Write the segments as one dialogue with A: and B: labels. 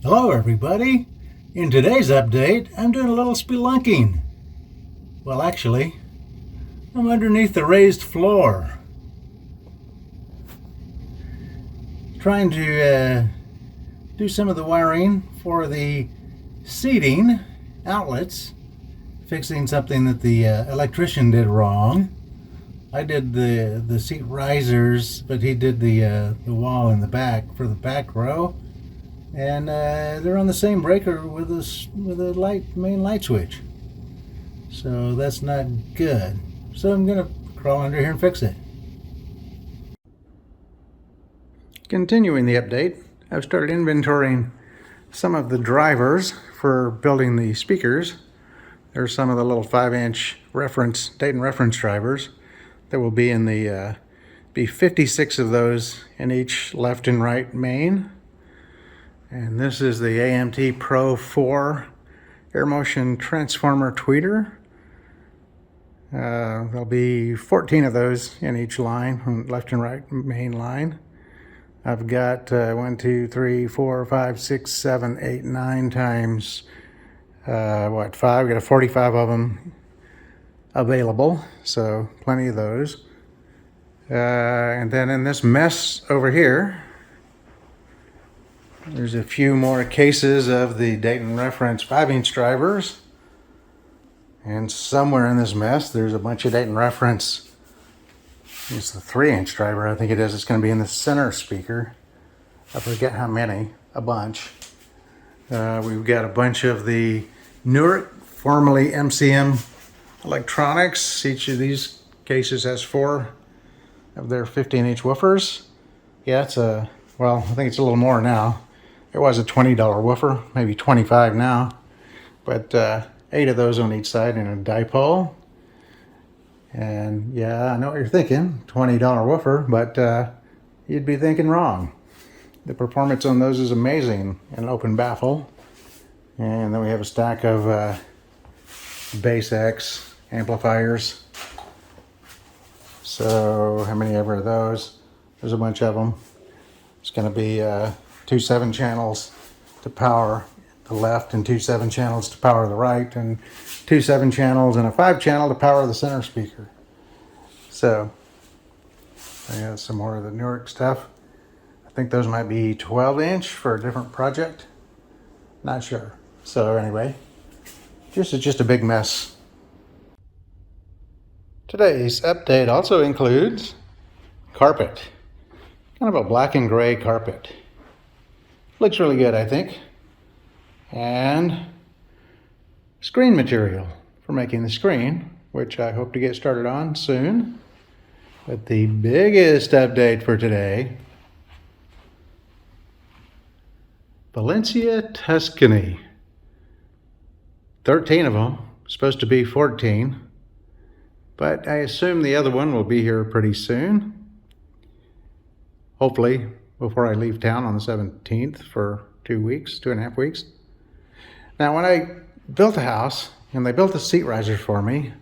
A: Hello everybody. In today's update, I'm doing a little spelunking. Well, actually, I'm underneath the raised floor, trying to do some of the wiring for the seating outlets, fixing something that the electrician did wrong. I did the seat risers, but he did the wall in the back for the back row. And they're on the same breaker with a main light switch, so that's not good. So I'm gonna crawl under here and fix it. Continuing the update, I've started inventorying some of the drivers for building the speakers. There's some of the little 5-inch reference Dayton reference drivers. There will be in the be 56 of those in each left and right main. And this is the AMT Pro 4 air motion transformer tweeter. There'll be 14 of those in each line, left and right main line. I've got 1, 2, 3, 4, 5, 6, 7, 8, 9 times 5. I've got 45 of them available, so plenty of those. And then in this mess over here, there's a few more cases of the Dayton reference 5-inch drivers. And somewhere in this mess, there's a bunch of Dayton reference. It's the 3-inch driver, I think it is. It's going to be in the center speaker. I forget how many, a bunch. We've got a bunch of the Newark, formerly MCM electronics. Each of these cases has 4 of their 15-inch woofers. Yeah, I think it's a little more now. It was a $20 woofer, maybe 25 now. But 8 of those on each side in a dipole. And yeah, I know what you're thinking, $20 woofer, but you'd be thinking wrong. The performance on those is amazing in open baffle. And then we have a stack of Bass X amplifiers. So how many ever are those? There's a bunch of them. It's going to be 2 7-channels to power the left and 2 7-channels to power the right, and 2 7-channels and a 5-channel to power the center speaker. So I got some more of the Newark stuff. I think those might be 12-inch for a different project. Not sure. So anyway, just a big mess. Today's update also includes carpet. Kind of a black and gray carpet. Looks really good, I think. And screen material for making the screen, which I hope to get started on soon. But the biggest update for today, Valencia, Tuscany. 13 of them, supposed to be 14. But I assume the other one will be here pretty soon. Hopefully before I leave town on the 17th for 2.5 weeks. Now, when I built the house and they built the seat risers for me,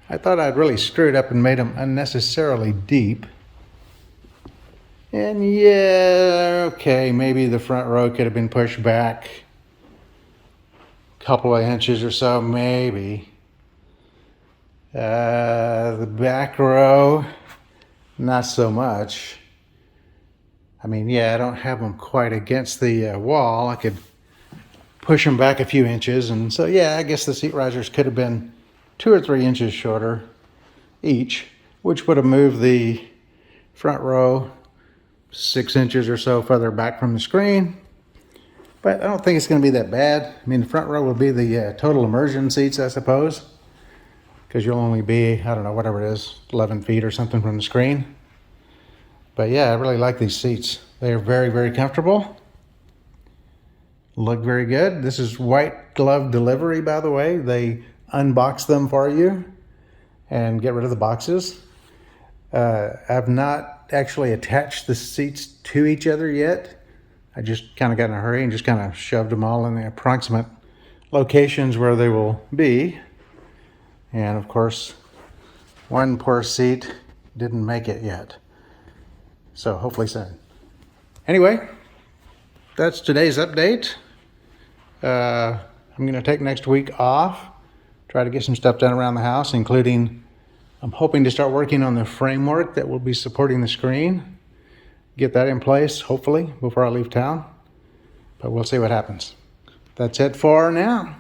A: I thought I'd really screwed up and made them unnecessarily deep. And yeah, okay, maybe the front row could have been pushed back a couple of inches or so, maybe. The back row, not so much. I mean, yeah, I don't have them quite against the wall. I could push them back a few inches. And so, yeah, I guess the seat risers could have been 2 or 3 inches shorter each, which would have moved the front row 6 inches or so further back from the screen. But I don't think it's going to be that bad. I mean, the front row will be the total immersion seats, I suppose, because you'll only be, I don't know, whatever it is, 11 feet or something from the screen. But yeah, I really like these seats. They are very, very comfortable. Look very good. This is white glove delivery, by the way. They unbox them for you and get rid of the boxes. I've not actually attached the seats to each other yet. I just kind of got in a hurry and just kind of shoved them all in the approximate locations where they will be. And of course, one poor seat didn't make it yet. So hopefully soon. Anyway, that's today's update. I'm going to take next week off, try to get some stuff done around the house, including I'm hoping to start working on the framework that will be supporting the screen. Get that in place, hopefully, before I leave town. But we'll see what happens. That's it for now.